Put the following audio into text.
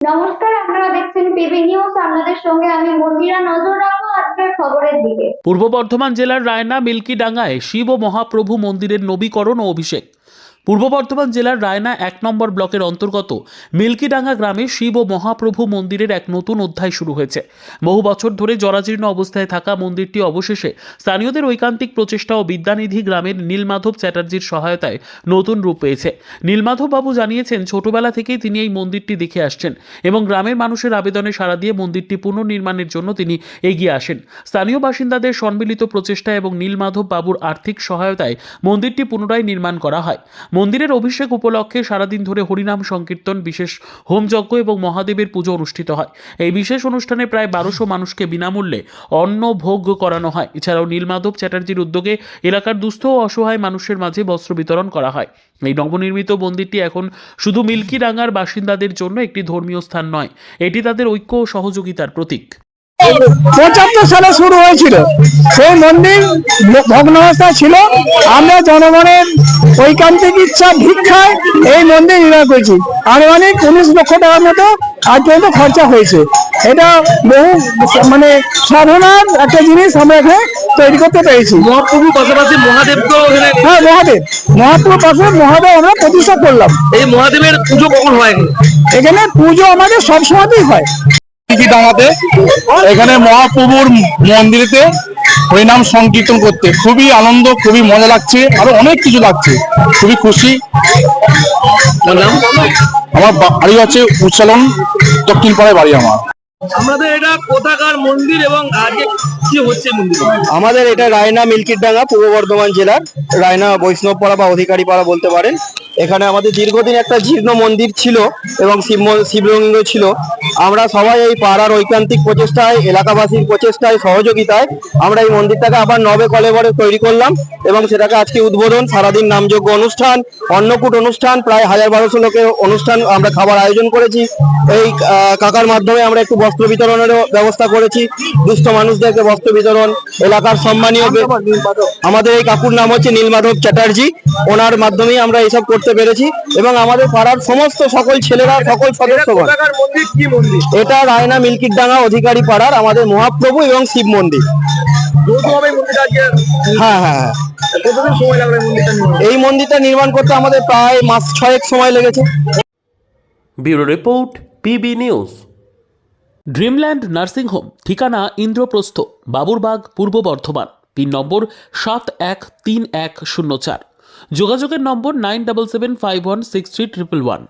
নমস্কার, আপনারা দেখছেন পিবি নিউজ। আপনাদের সঙ্গে আমি মন্দিরা। নজর রাখবো আজকের খবরের দিকে। পূর্ব বর্ধমান জেলার রায়না মিল্কিডাঙ্গায় শিব ও মহাপ্রভু মন্দিরের নবীকরণ ও অভিষেক। পূর্ব বর্ধমান জেলার রায়না ১ নম্বর ব্লকের অন্তর্গত মিল্কিডাঙ্গা গ্রামে শিব ও মহাপ্রভু মন্দিরের এক নতুন অধ্যায় শুরু হয়েছে। বহু বছর ধরে জরাজীর্ণ অবস্থায় থাকা মন্দিরটি অবশেষে স্থানীয়দের ঐকান্তিক প্রচেষ্টা ও বিদ্যানিধি গ্রামের নীলমাধব চ্যাটার্জির সহায়তায় নতুন রূপ পেয়েছে। নীলমাধব বাবু জানিয়েছেন, ছোটবেলা থেকেই তিনি এই মন্দিরটি দেখে আসছেন এবং গ্রামের মানুষের আবেদনে সাড়া দিয়ে মন্দিরটি পুনর্নির্মাণের জন্য তিনি এগিয়ে আসেন। স্থানীয় বাসিন্দাদের সম্মিলিত প্রচেষ্টা এবং নীলমাধব বাবুর আর্থিক সহায়তায় মন্দিরটি পুনরায় নির্মাণ করা হয়। মন্দিরের অভিষেক উপলক্ষে সারাদিন ধরে হরিনাম সংকীর্তন, বিশেষ হোমযজ্ঞ এবং মহাদেবের পুজো অনুষ্ঠিত হয়। এই বিশেষ অনুষ্ঠানে প্রায় ১২০০ মানুষকে বিনামূল্যে অন্ন ভোগ করানো হয়। এছাড়াও নীলমাধব চ্যাটার্জির উদ্যোগে এলাকার দুস্থ ও অসহায় মানুষের মাঝে বস্ত্র বিতরণ করা হয়। এই নবনির্মিত মন্দিরটি এখন শুধু মিল্কিডাঙ্গার বাসিন্দাদের জন্য একটি ধর্মীয় স্থান নয়, এটি তাদের ঐক্য ও সহযোগিতার প্রতীক। ৭৫ সালে শুরু হয়েছিল। সেই মন্দির ভগ্নাবস্থায় ছিল। আমরা জনগণের ঐকান্তিক ইচ্ছা ভিক্ষায় এই মন্দির নির্মাণ করেছি। আনুমানিক ১৯ লক্ষ টাকার মতো আজ পর্যন্ত খরচা হয়েছে। এটা বহু সাধনার একটা জিনিস আমরা এখানে তৈরি করতে পেরেছি। মহাপ্রভুর পাশাপাশি মহাদেব তো হ্যাঁ, মহাপ্রভুর পাশে মহাদেব আমরা প্রতিষ্ঠা করলাম। এই মহাদেবের পুজো কখন হয়? এখানে পুজো আমাদের সবসময়তেই হয়। এখানে মহাপ্রভুর মন্দিরেতে হরিনাম সংকীর্তন করতে খুবই আনন্দ, খুবই মজা লাগছে, আরো অনেক কিছু লাগছে, খুবই খুশি। আমার বাড়ি হচ্ছে উচ্চালন, দক্ষিণ পাড়ায় বাড়ি আমার। আমাদের এটা কোথাকার মন্দির এবং আগে কি হচ্ছে মন্দির? আমাদের এটা রায়না মিল্কিডাঙ্গা, পূর্ব বর্ধমান জেলার রায়না বৈষ্ণব পাড়া বা অধিকারী পাড়া বলতে পারেন। এখানে আমাদের দীর্ঘদিন একটা জীর্ণ মন্দির ছিল এবং শিবলিঙ্গ ছিল। আমরা সবাই এই পাড়ার ঐকান্তিক প্রচেষ্টায়, এলাকাবাসীর প্রচেষ্টায়, সহযোগিতায় আমরা এই মন্দিরটাকে আবার নবে কলেবরে তৈরি করলাম এবং সেটাকে আজকে উদ্বোধন, সারাদিন নামযজ্ঞ অনুষ্ঠান, অন্নকূট অনুষ্ঠান, প্রায় ১,০০০-১,২০০ লোকের অনুষ্ঠান, আমরা খাবার আয়োজন করেছি। এই কাকার মাধ্যমে আমরা একটু বস্ত্র বিতরণেরও ব্যবস্থা করেছি। দুস্থ মানুষদেরকে বস্ত্র বিতরণ, এলাকার সম্মানীয় আমাদের এই কাকুর নাম হচ্ছে নীলমাধব চ্যাটার্জি, ওনার মাধ্যমেই আমরা এইসব করতে পেরেছি। এবং আমাদের পাড়ার সমস্ত সকল ছেলেরা, সকল সদস্যগণ, এটা রায়না মিল্কিডাঙ্গা অধিকারী পাড়ার আমাদের মহাপ্রভু এবং শিব মন্দির। হ্যাঁ হ্যাঁ, এই মন্দিরটা নির্মাণ করতে আমাদের প্রায় মাস ৬ সময় লেগেছে। Bureau report, PB news. Dreamland nursing home, ঠিকানা ইন্দ্রপ্রস্থ, বাবুরবাগ, পূর্ব বর্ধমান। পিন নম্বর 713104। যোগাযোগের নম্বর 9775163111।